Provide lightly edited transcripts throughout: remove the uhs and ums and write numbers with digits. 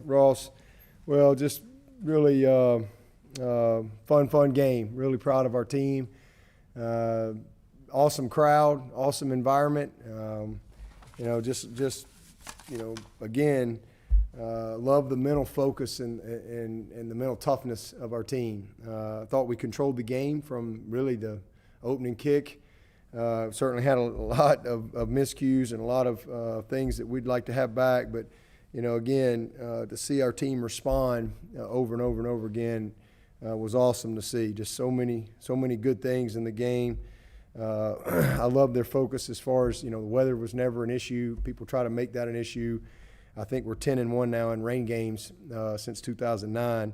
Ross. Well, just really fun game. Really proud of our team. Awesome crowd, awesome environment. Again, love the mental focus and the mental toughness of our team. I thought we controlled the game from really the opening kick. Certainly had a lot of miscues and a lot of things that we'd like to have back, but again, to see our team respond over and over and over again was awesome to see. Just so many good things in the game. I love their focus as far as, the weather was never an issue. People try to make that an issue. I think we're 10-1 now in rain games since 2009,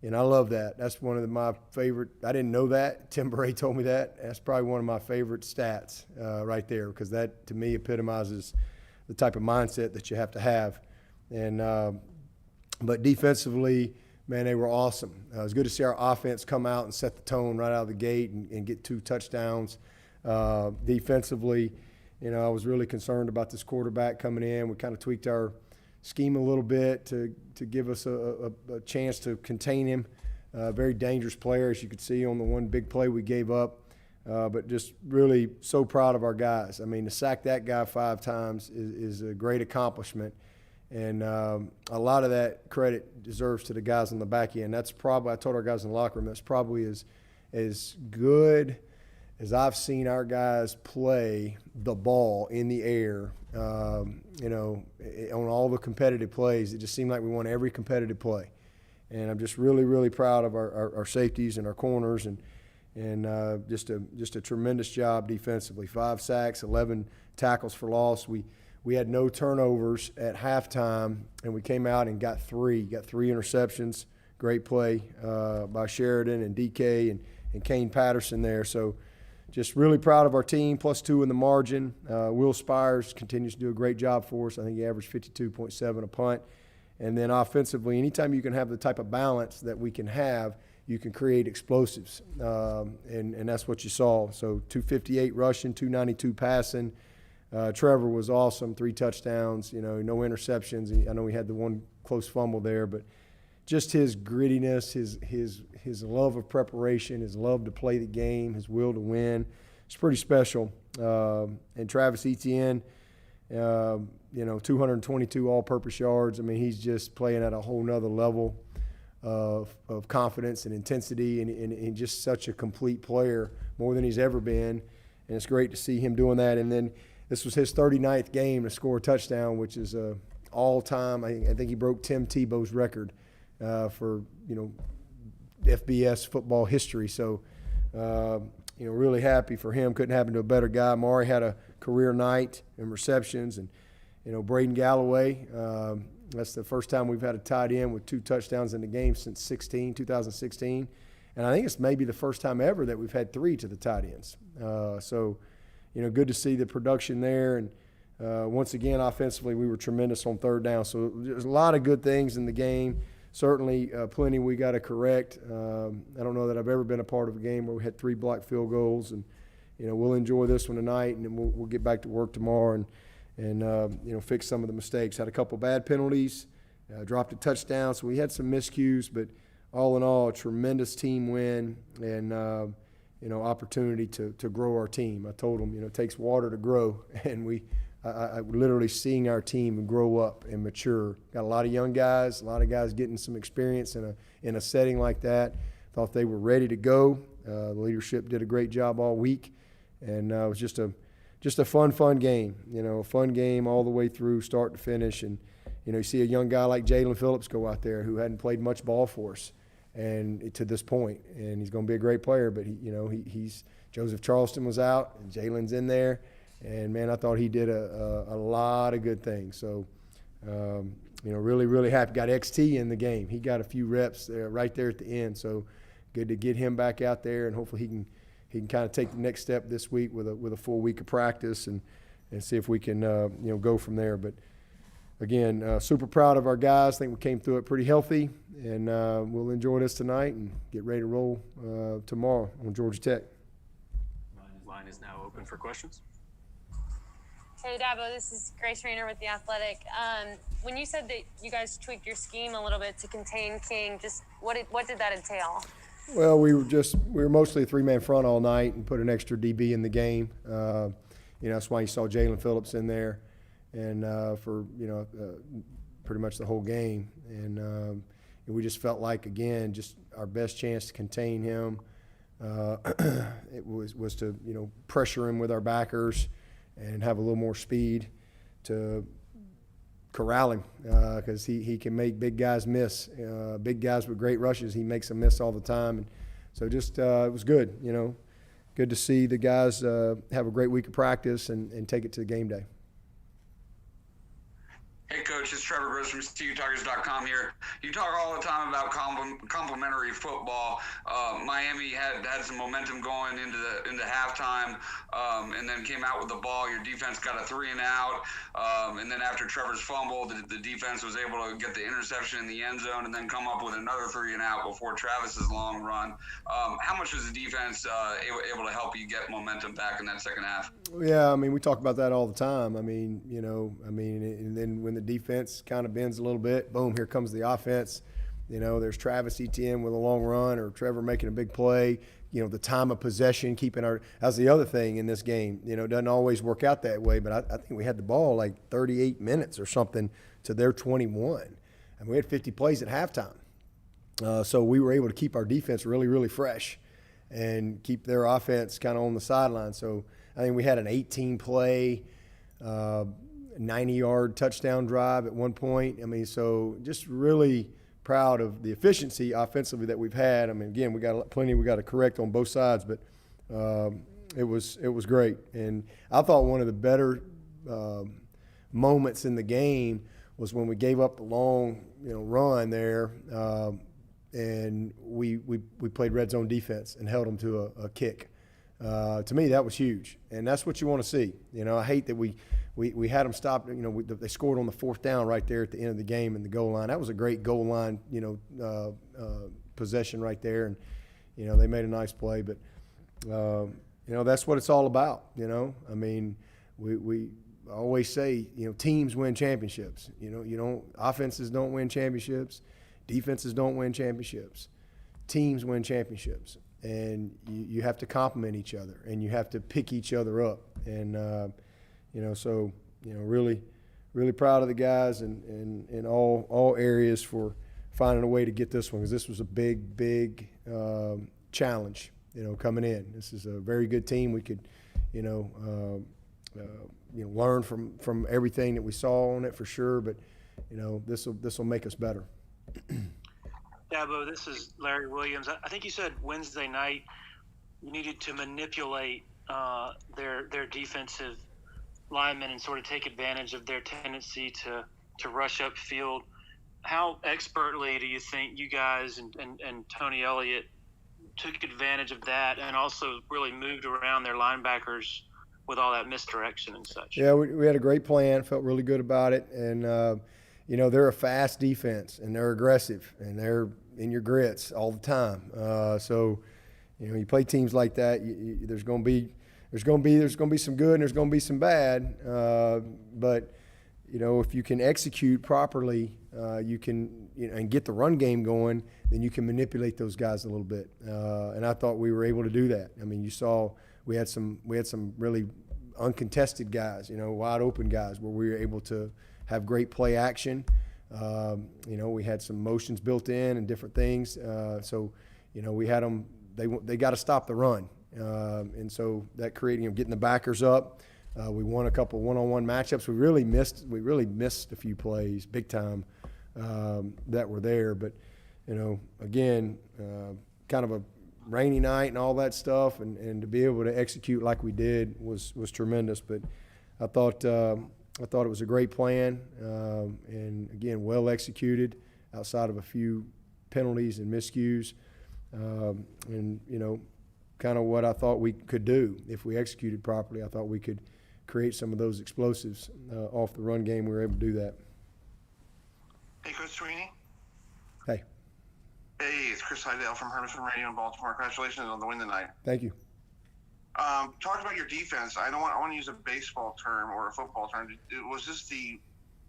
and I love that. That's one of my favorite. I didn't know that. Tim Bray told me that. That's probably one of my favorite stats right there, because that, to me, epitomizes the type of mindset that you have to have. And but defensively, man, they were awesome. It was good to see our offense come out and set the tone right out of the gate and get 2 touchdowns. Defensively, I was really concerned about this quarterback coming in. We kind of tweaked our scheme a little bit to give us a chance to contain him. Very dangerous player, as you could see on the one big play we gave up. But just really so proud of our guys. I mean, to sack that guy 5 times is a great accomplishment. And a lot of that credit deserves to the guys on the back end. That's probably, I told our guys in the locker room, that's probably as good as I've seen our guys play the ball in the air. On all the competitive plays, it just seemed like we won every competitive play. And I'm just really, really proud of our safeties and our corners, and just a tremendous job defensively. 5 sacks, 11 tackles for loss. We had no turnovers at halftime, and we came out and got 3 interceptions. Great play by Sheridan and DK and Kane Patterson there. So just really proud of our team, +2 in the margin. Will Spires continues to do a great job for us. I think he averaged 52.7 a punt. And then offensively, anytime you can have the type of balance that we can have, you can create explosives. And that's what you saw. So 258 rushing, 292 passing. Trevor was awesome, 3 touchdowns, no interceptions. I know he had the one close fumble there, but just his grittiness, his love of preparation, his love to play the game, his will to win, it's pretty special. And Travis Etienne, 222 all-purpose yards. I mean, he's just playing at a whole nother level of confidence and intensity, and just such a complete player, more than he's ever been. And it's great to see him doing that. And then this was his 39th game to score a touchdown, which is all-time. I think he broke Tim Tebow's record for FBS football history. So, really happy for him. Couldn't happen to a better guy. Maury had a career night in receptions, and Braden Galloway. That's the first time we've had a tight end with 2 touchdowns in the game since 2016, and I think it's maybe the first time ever that we've had 3 to the tight ends. So. Good to see the production there. And once again, offensively, we were tremendous on 3rd down. So there's a lot of good things in the game. Certainly plenty we got to correct. I don't know that I've ever been a part of a game where we had 3 blocked field goals. And, we'll enjoy this one tonight, and then we'll get back to work tomorrow and fix some of the mistakes. Had a couple bad penalties, dropped a touchdown. So we had some miscues, but all in all, a tremendous team win. And, opportunity to grow our team. I told them, it takes water to grow, and I literally seeing our team grow up and mature. Got a lot of young guys, a lot of guys getting some experience in a setting like that. Thought they were ready to go. The leadership did a great job all week, and it was just a fun game. A fun game all the way through, start to finish. And you see a young guy like Jalen Phillips go out there who hadn't played much ball for us, and to this point, and he's going to be a great player. But he's Joseph Charleston was out, and Jalen's in there, and man, I thought he did a lot of good things. So, really, really happy. Got XT in the game. He got a few reps there, right there at the end. So, good to get him back out there, and hopefully he can kind of take the next step this week with a full week of practice and see if we can go from there. But again, super proud of our guys. I think we came through it pretty healthy, and we'll enjoy this tonight and get ready to roll tomorrow on Georgia Tech. Line is now open for questions. Hey, Dabo, this is Grace Rayner with The Athletic. When you said that you guys tweaked your scheme a little bit to contain King, just what did that entail? Well, we were mostly a three-man front all night and put an extra DB in the game. That's why you saw Jalen Phillips in there, and for pretty much the whole game. And we just felt like, again, just our best chance to contain him. It was to pressure him with our backers and have a little more speed to corral him, because he can make big guys miss. Big guys with great rushes, he makes them miss all the time. And so just it was good, good to see the guys have a great week of practice and take it to game day. Hey, Coach, it's Trevor Gross from CUTalkers.com here. You talk all the time about complementary football. Miami had some momentum going into halftime, and then came out with the ball. Your defense got a 3-and-out, and then after Trevor's fumble, the defense was able to get the interception in the end zone and then come up with another 3-and-out before Travis's long run. How much was the defense able to help you get momentum back in that second half? Yeah, we talk about that all the time. And then when the defense kind of bends a little bit, boom, here comes the offense. There's Travis Etienne with a long run or Trevor making a big play. The time of possession, that's the other thing in this game. It doesn't always work out that way, but I think we had the ball like 38 minutes or something to their 21. And we had 50 plays at halftime. So we were able to keep our defense really, really fresh and keep their offense kind of on the sideline. So I think we had an 18-play, 90-yard touchdown drive at one point. So just really proud of the efficiency offensively that we've had. Again, we got plenty we got to correct on both sides, but it was great. And I thought one of the better moments in the game was when we gave up the long run there, and we played red zone defense and held them to a kick. To me, that was huge, and that's what you want to see. I hate that we had them stop. They scored on the fourth down right there at the end of the game in the goal line. That was a great goal line, possession right there, and they made a nice play. But that's what it's all about. We always say teams win championships. Offenses don't win championships, defenses don't win championships, teams win championships. And you have to complement each other, and you have to pick each other up. And, really, really proud of the guys in all areas for finding a way to get this one, because this was a big challenge, coming in. This is a very good team. We could, learn from everything that we saw on it for sure, but, this will make us better. Dabo, this is Larry Williams. I think you said Wednesday night you needed to manipulate their defensive linemen and sort of take advantage of their tendency to rush upfield. How expertly do you think you guys and Tony Elliott took advantage of that and also really moved around their linebackers with all that misdirection and such? Yeah, we had a great plan, felt really good about it. And, they're a fast defense, and they're aggressive, and they're in your grits all the time. So, you play teams like that, there's going to be some good and there's going to be some bad. But if you can execute properly, you can and get the run game going, then you can manipulate those guys a little bit. And I thought we were able to do that. You saw we had some really uncontested guys, wide open guys, where we were able to have great play action. We had some motions built in and different things. So, we had them. They got to stop the run, and so that created getting the backers up. We won a couple one-on-one matchups. We really missed a few plays, big time, that were there. But again, kind of a rainy night and all that stuff, and to be able to execute like we did was tremendous. But I thought it was a great plan, and again, well executed outside of a few penalties and miscues, and kind of what I thought we could do if we executed properly. I thought we could create some of those explosives off the run game. We were able to do that. Hey, Coach Swinney. Hey. Hey, it's Chris Heidel from Hermanson Radio in Baltimore. Congratulations on the win tonight. Thank you. Talk about your defense. I want to use a baseball term or a football term. Was this the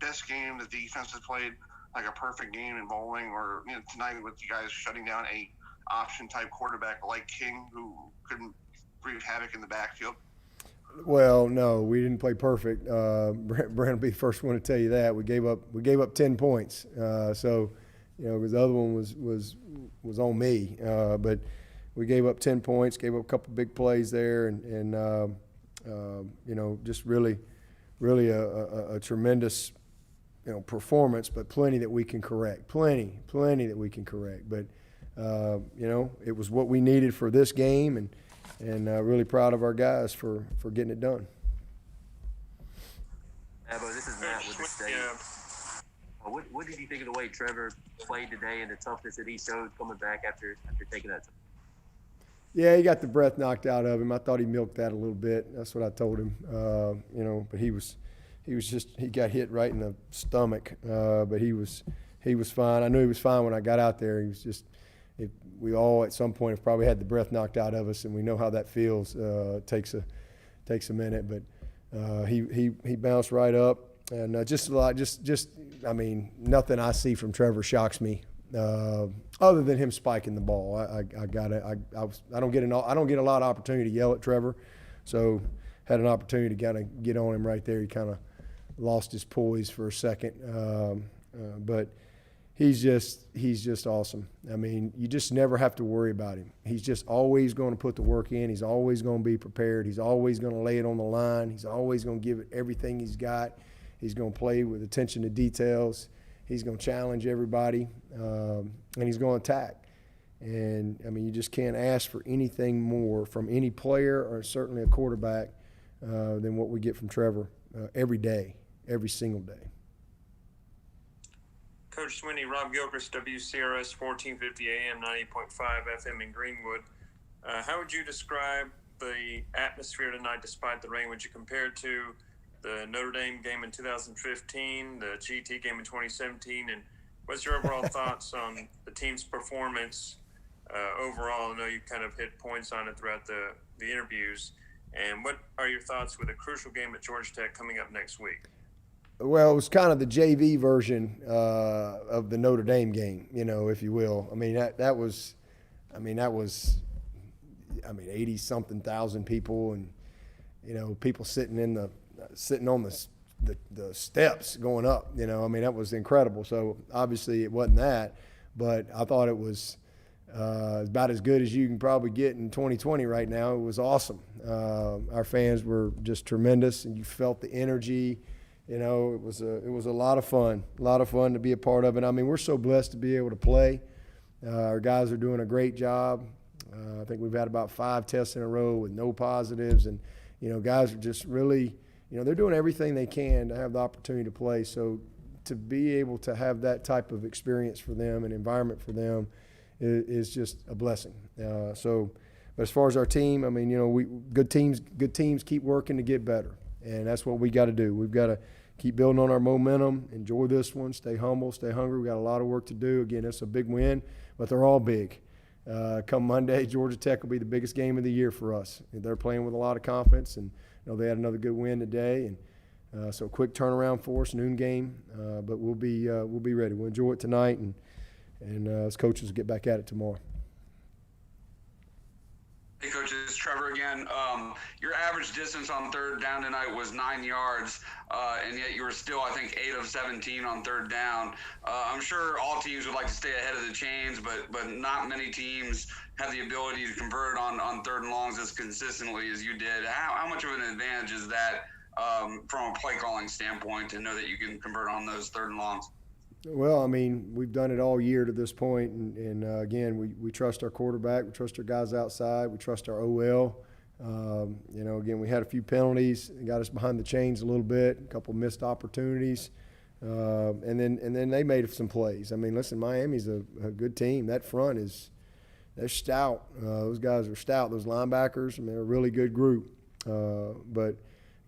best game the defense has played, like a perfect game in bowling, or tonight with you guys shutting down a option type quarterback like King who couldn't wreak havoc in the backfield? Well, no, we didn't play perfect. Brent will be the first one to tell you that. We gave up 10 points. So, because the other one was on me. But we gave up 10 points, gave up a couple big plays there, and just really a tremendous, performance, but plenty that we can correct. Plenty that we can correct. But, it was what we needed for this game, and really proud of our guys for getting it done. Abbo, this is Matt with the State. What did you think of the way Trevor played today and the toughness that he showed coming back after taking that? Yeah, he got the breath knocked out of him. I thought he milked that a little bit. That's what I told him. But he got hit right in the stomach. But he was fine. I knew he was fine when I got out there. He was just. We all at some point have probably had the breath knocked out of us, and we know how that feels. It takes a minute, but he bounced right up, and just a lot. I mean, nothing I see from Trevor shocks me, other than him spiking the ball. I don't get a lot of opportunity to yell at Trevor, so had an opportunity to kind of get on him right there. He kind of lost his poise for a second, but. He's just awesome. I mean, you just never have to worry about him. He's just always going to put the work in. He's always going to be prepared. He's always going to lay it on the line. He's always going to give it everything he's got. He's going to play with attention to details. He's going to challenge everybody, and he's going to attack. And, I mean, you just can't ask for anything more from any player or certainly a quarterback than what we get from Trevor every day, every single day. Coach Swinney, Rob Gilchrist, WCRS 1450 AM, 90.5 FM in Greenwood. How would you describe the atmosphere tonight despite the rain? Would you compare it to the Notre Dame game in 2015, the GT game in 2017? And what's your overall thoughts on the team's performance overall? I know you kind of hit points on it throughout the interviews. And what are your thoughts with a crucial game at Georgia Tech coming up next week? Well, it was kind of the JV version of the Notre Dame game, if you will. I mean, that was 80-something thousand people, and people sitting on the steps going up. I mean, that was incredible. So obviously it wasn't that, but I thought it was about as good as you can probably get in 2020 right now. It was awesome. Our fans were just tremendous, and you felt the energy. It was a lot of fun to be a part of it. I mean, we're so blessed to be able to play. Our guys are doing a great job. I think we've had about 5 tests in a row with no positives, and guys are just really, they're doing everything they can to have the opportunity to play. So to be able to have that type of experience for them and environment for them is just a blessing. But as far as our team, I mean, good teams keep working to get better. And that's what we got to do. We've got to keep building on our momentum, enjoy this one, stay humble, stay hungry. We got a lot of work to do. Again, it's a big win, but they're all big. Come Monday, Georgia Tech will be the biggest game of the year for us. They're playing with a lot of confidence, and they had another good win today. And so quick turnaround for us, noon game, but we'll be ready. We'll enjoy it tonight, and as coaches get back at it tomorrow. Hey, Coach, it's Trevor again. Your average distance on third down tonight was 9 yards, and yet you were still, I think, 8 of 17 on third down. I'm sure all teams would like to stay ahead of the chains, but not many teams have the ability to convert on third and longs as consistently as you did. How much of an advantage is that from a play calling standpoint to know that you can convert on those third and longs? Well, I mean, we've done it all year to this point, and again, we trust our quarterback, we trust our guys outside, we trust our OL. Again, we had a few penalties, it got us behind the chains a little bit, a couple missed opportunities, and then they made some plays. I mean, listen, Miami's a good team. That front they're stout. Those guys are stout. Those linebackers, I mean, they're a really good group. But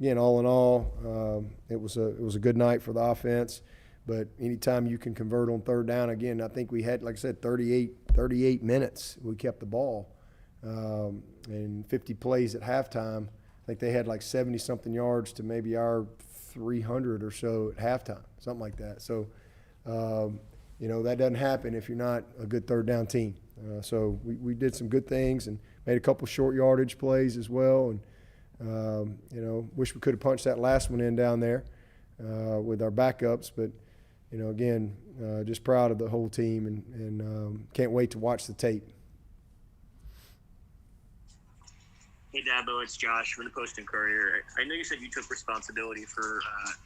again, all in all, it was a good night for the offense. But anytime you can convert on third down, again, I think we had, like I said, 38 minutes we kept the ball. and 50 plays at halftime. I think they had like 70-something yards to maybe our 300 or so at halftime, something like that. So, that doesn't happen if you're not a good third down team. So we did some good things and made a couple short yardage plays as well. And, wish we could have punched that last one in down there with our backups. But, again, just proud of the whole team and can't wait to watch the tape. Hey, Dabo, it's Josh from the Post and Courier. I know you said you took responsibility for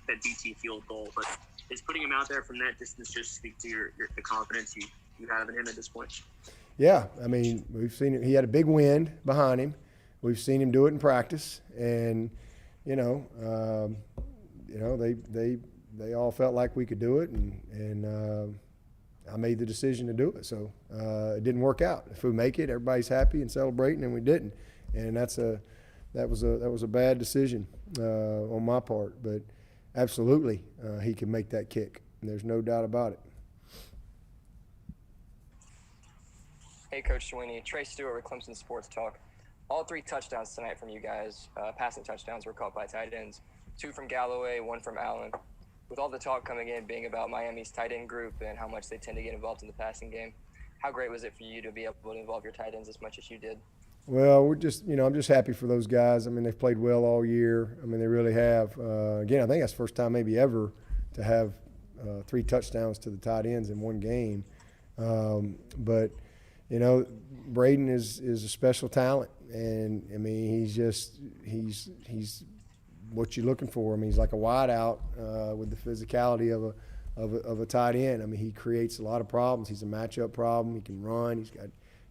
that BT field goal, but is putting him out there from that distance just speak to the confidence you have in him at this point? Yeah, I mean, we've seen it. He had a big wind behind him. We've seen him do it in practice, and they all felt like we could do it, and I made the decision to do it. So it didn't work out. If we make it, everybody's happy and celebrating, and we didn't. And that was a bad decision on my part. But absolutely, he can make that kick. There's no doubt about it. Hey, Coach Swinney. Trey Stewart with Clemson Sports Talk. All 3 touchdowns tonight from you guys, passing touchdowns, were caught by tight ends. 2 from Galloway, 1 from Allen. With all the talk coming in being about Miami's tight end group and how much they tend to get involved in the passing game, how great was it for you to be able to involve your tight ends as much as you did? Well, I'm just happy for those guys. I mean, they've played well all year. I mean, they really have. Again, I think that's the first time maybe ever to have 3 touchdowns to the tight ends in one game. But Braden is a special talent, and I mean, he's what you're looking for. I mean, he's like a wideout with the physicality of a tight end. I mean, he creates a lot of problems. He's a matchup problem. He can run. He's got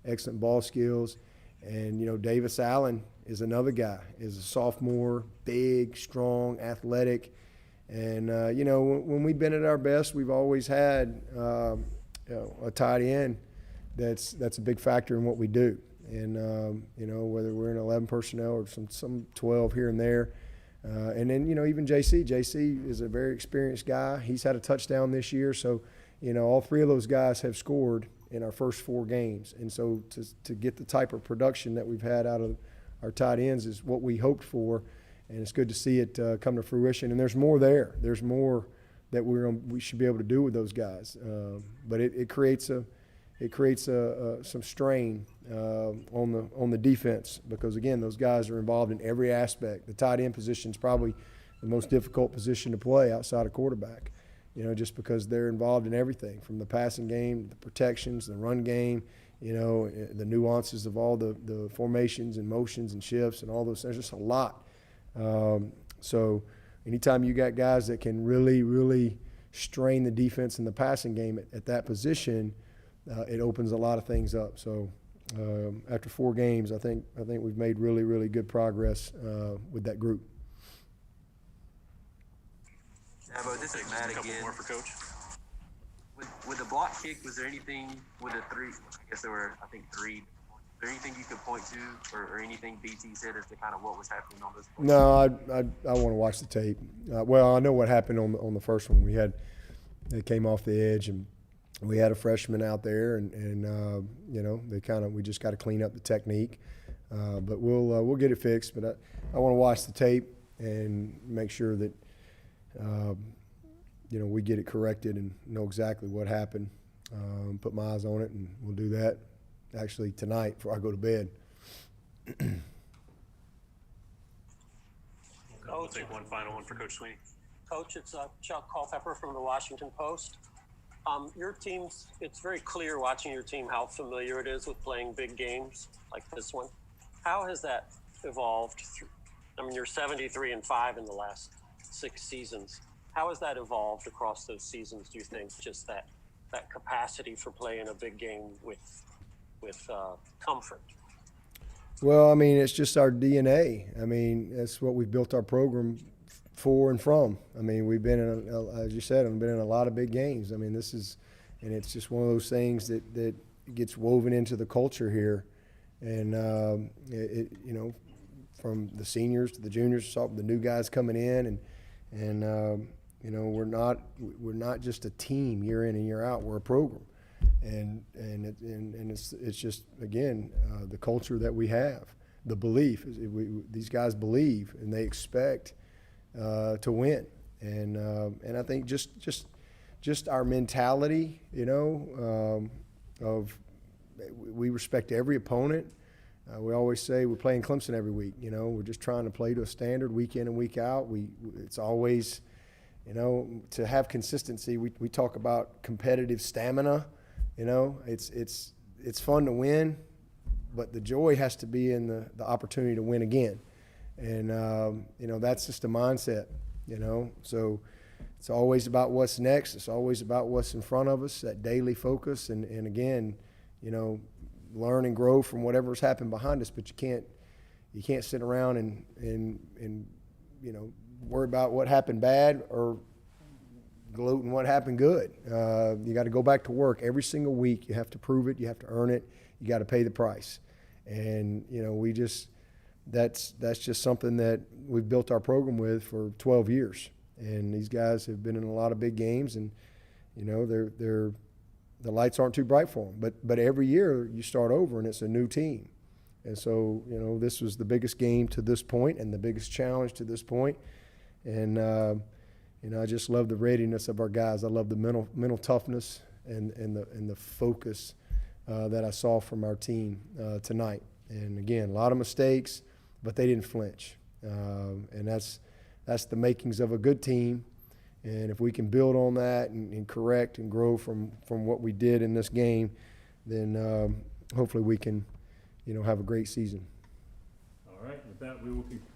excellent ball skills. And, Davis Allen is another guy, is a sophomore, big, strong, athletic. And, when we've been at our best, we've always had, a tight end that's a big factor in what we do. And, whether we're in 11 personnel or some 12 here and there. And then, even JC. JC is a very experienced guy. He's had a touchdown this year. So, all 3 of those guys have scored in our first 4 games. And so to get the type of production that we've had out of our tight ends is what we hoped for. And it's good to see it come to fruition. And there's more there. There's more that we should be able to do with those guys. But it creates some strain on the defense because, again, those guys are involved in every aspect. The tight end position is probably the most difficult position to play outside of quarterback, just because they're involved in everything from the passing game, the protections, the run game, the nuances of all the formations and motions and shifts and all those. There's just a lot. So anytime you got guys that can really, really strain the defense in the passing game at that position, it opens a lot of things up. So after 4 games, I think we've made really, really good progress with that group. Dabo, this is Matt again. More for Coach. With the block kick, was there anything with the 3? I guess there were, 3. Is there anything you could point to or anything BT said as to kind of what was happening on this play? No, I want to watch the tape. Well, I know what happened on the first one. They came off the edge and we had a freshman out there, and we just got to clean up the technique. But we'll get it fixed. But I want to watch the tape and make sure that we get it corrected and know exactly what happened. Put my eyes on it, and we'll do that actually tonight before I go to bed. We'll take one final one for Coach Swinney. Coach, it's Chuck Culpepper from the Washington Post. Your team's, it's very clear watching your team how familiar it is with playing big games like this one. How has that evolved? You're 73-5 in the last 6 seasons. How has that evolved across those seasons, do you think, just that capacity for playing a big game with comfort? Well, it's just our DNA. That's what we've built our program for and from. We've been in, as you said, I've been in a lot of big games. It's just one of those things that gets woven into the culture here. And, from the seniors to the juniors, the new guys coming in, and we're not just a team year in and year out. We're a program. and it's just, again, the culture that we have, the belief. These guys believe and they expect to win, and I think just our mentality, of we respect every opponent. We always say we're playing Clemson every week. We're just trying to play to a standard week in and week out. It's always, to have consistency. We talk about competitive stamina. It's fun to win, but the joy has to be in the opportunity to win again. And that's just a mindset. So it's always about what's next. It's always about what's in front of us. That daily focus, and again, learn and grow from whatever's happened behind us, but you can't sit around and worry about what happened bad or gloat in what happened good. You got to go back to work every single week. You have to prove it. You have to earn it. You got to pay the price. And that's just something that we've built our program with for 12 years. And these guys have been in a lot of big games, and the lights aren't too bright for them. But every year you start over, and it's a new team. And so, this was the biggest game to this point and the biggest challenge to this point. And, I just love the readiness of our guys. I love the mental toughness and the focus that I saw from our team tonight. And, again, a lot of mistakes, but they didn't flinch. And that's the makings of a good team. And if we can build on that and correct and grow from what we did in this game, then hopefully we can, have a great season. All right. With that, we will